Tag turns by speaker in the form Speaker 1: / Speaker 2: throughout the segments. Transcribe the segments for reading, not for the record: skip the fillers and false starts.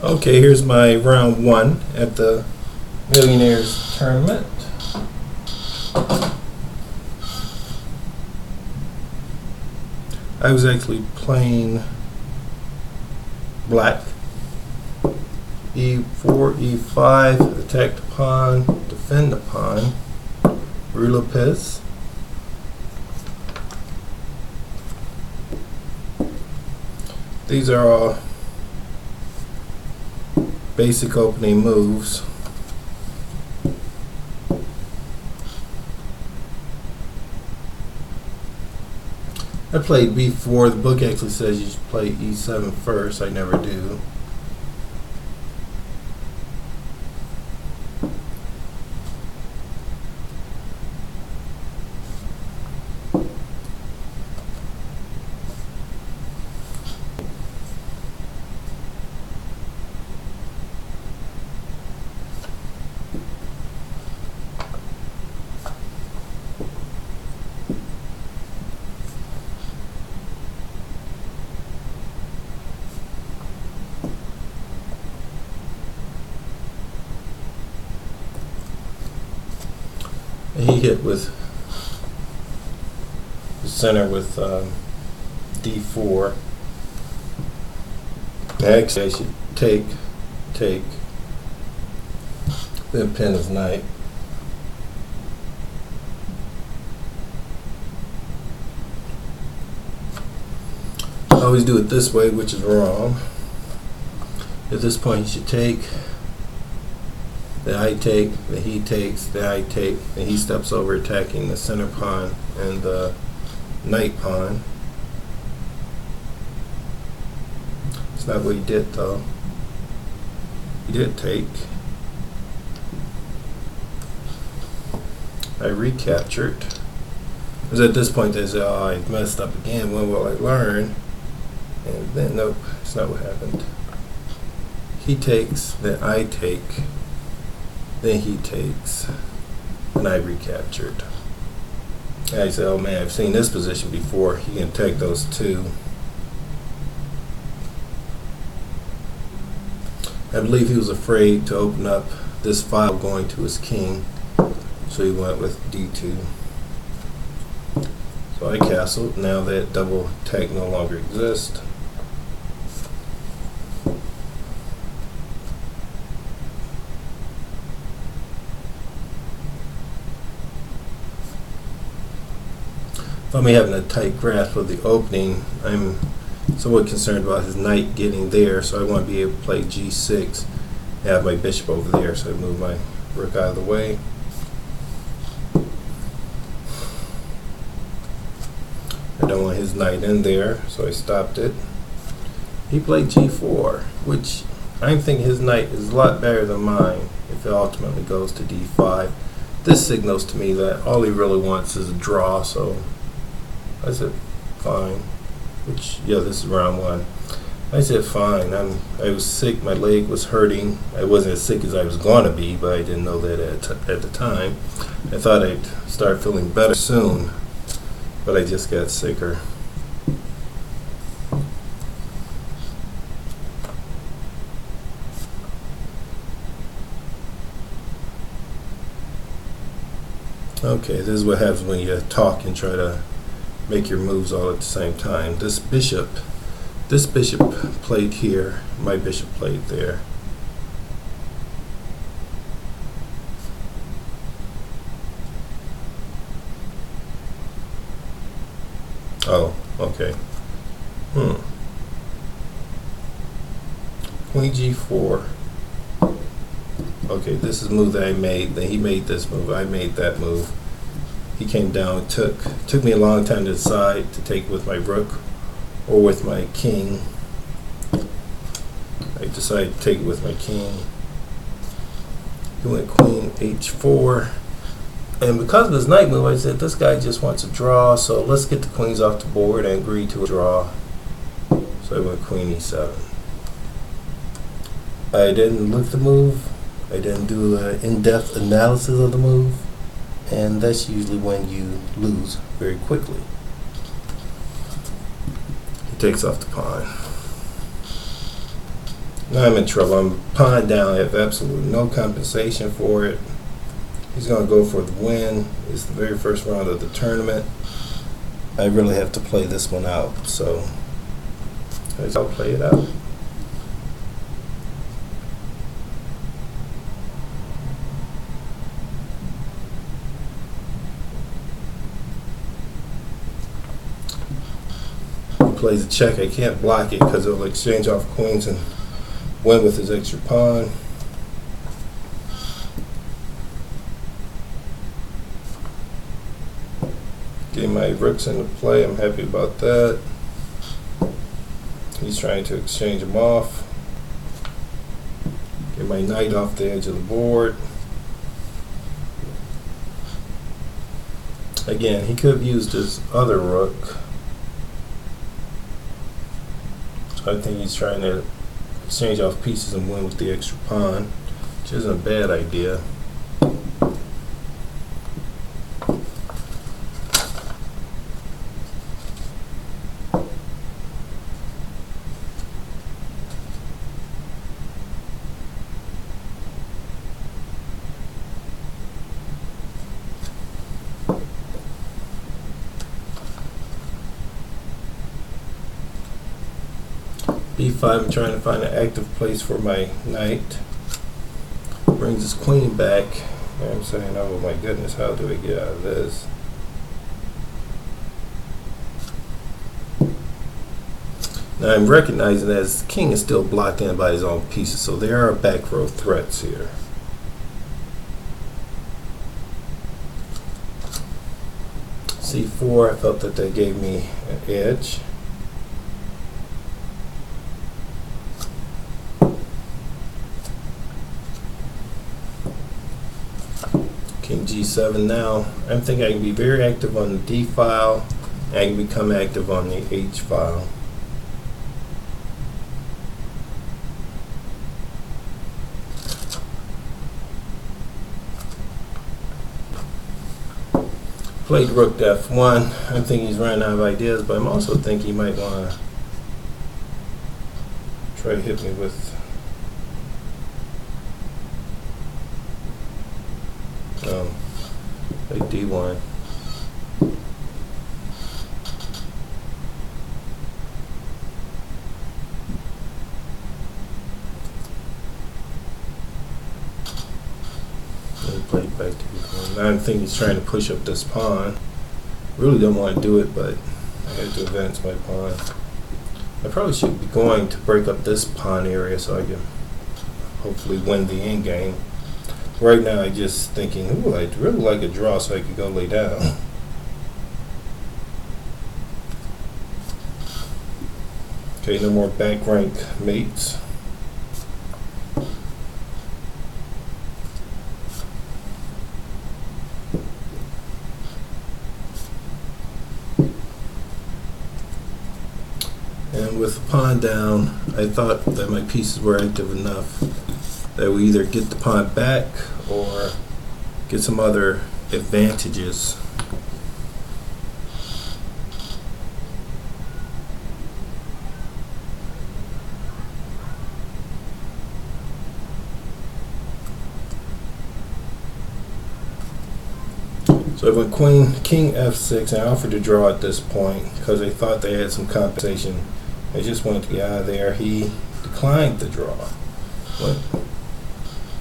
Speaker 1: Okay, here's my round one at the Millionaires tournament. I was actually playing black. E4, E5, attack the pawn, defend the pawn, ruler piss. These are all basic opening moves. I played B4. The book actually says you should play E7 first. I never do. He hit with the center with D4. Actually, I should take, then pin his knight. I always do it this way, which is wrong. At this point, you should take. Then I take, then he takes, then I take, and he steps over attacking the center pawn and the knight pawn. It's not what he did though. He did take. I recaptured. Because at this point they say, oh, I messed up again, when will I learn? And then nope, that's not what happened. He takes, then I take. Then he takes, and I recaptured. And I said, oh man, I've seen this position before. He can take those two. I believe he was afraid to open up this file going to his king, so he went with D2. So I castled. Now that double attack no longer exists. If I'm having a tight grasp of the opening, I'm somewhat concerned about his knight getting there, so I want to be able to play G6 and have my bishop over there, so I move my rook out of the way. I don't want his knight in there, so I stopped it. He played G4, which I'm thinking his knight is a lot better than mine if it ultimately goes to D5. This signals to me that all he really wants is a draw, so I said, fine. Which, yeah, this is round one. I said, fine. I was sick. My leg was hurting. I wasn't as sick as I was going to be, but I didn't know that at the time. I thought I'd start feeling better soon, but I just got sicker. Okay, this is what happens when you talk and try to make your moves all at the same time. This bishop played here, my bishop played there. Oh, okay. Queen G4. Okay, this is a move that I made. Then he made this move. I made that move. He came down. It took me a long time to decide to take with my rook or with my king. I decided to take it with my king. He went Queen H4. And because of his knight move, I said, this guy just wants a draw, so let's get the queens off the board and agree to a draw. So I went Queen E7. I didn't look the move. I didn't do an in-depth analysis of the move. And that's usually when you lose very quickly. He takes off the pawn. Now I'm in trouble. I'm pawn down. I have absolutely no compensation for it. He's going to go for the win. It's the very first round of the tournament. I really have to play this one out, so I'll play it out. He plays a check. I can't block it because it'll exchange off queens and win with his extra pawn. Getting my rooks into play, I'm happy about that. He's trying to exchange them off. Get my knight off the edge of the board. Again, he could have used his other rook. So I think he's trying to exchange off pieces and win with the extra pawn, which isn't a bad idea. B5, I'm trying to find an active place for my knight. Brings his queen back. And I'm saying, oh my goodness, how do I get out of this? Now I'm recognizing that his king is still blocked in by his own pieces, so there are back row threats here. C4, I felt that they gave me an edge. King G7 now. I'm thinking I can be very active on the D file, and I can become active on the H file. Played rook to F1. I'm thinking he's running out of ideas, but I'm also thinking he might want to try to hit me with like D1. And played back to D1. Now I'm thinking he's trying to push up this pawn. Really don't want to do it, but I have to advance my pawn. I probably should be going to break up this pawn area so I can hopefully win the end game. Right now, I'm just thinking, ooh, I'd really like a draw so I could go lay down. Okay, no more back rank mates. And with the pawn down, I thought that my pieces were active enough that we either get the pawn back or get some other advantages. So I went king F6, and I offered to draw at this point because I thought they had some compensation. I just wanted to get out of there. He declined the draw. Went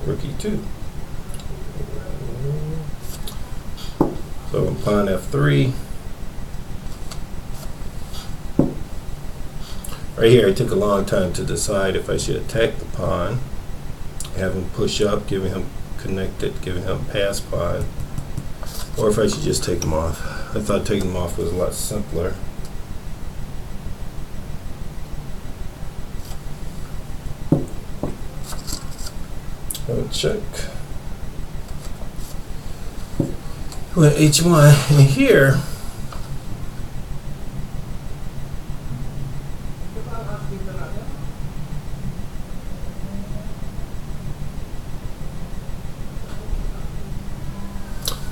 Speaker 1: rook E2. So pawn F3. Right here, I took a long time to decide if I should attack the pawn, have him push up, giving him connected, giving him pass pawn, or if I should just take him off. I thought taking him off was a lot simpler. Check. Went H1, and here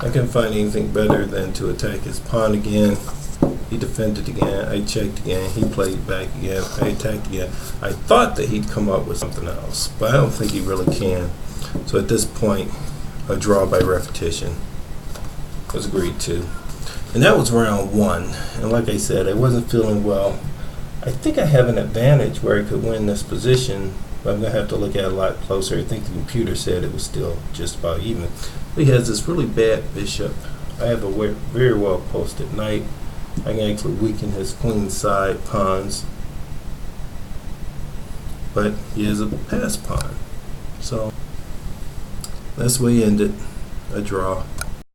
Speaker 1: I couldn't find anything better than to attack his pawn again. He defended again. I checked again. He played back again. I attacked again. I thought that he'd come up with something else, but I don't think he really can. So at this point, a draw by repetition was agreed to. And that was round one. And like I said, I wasn't feeling well. I think I have an advantage where I could win this position, but I'm going to have to look at it a lot closer. I think the computer said it was still just about even. But he has this really bad bishop. I have a very well posted knight. I can actually weaken his queen side pawns. But he has a pass pawn. So that's where he ended, a draw.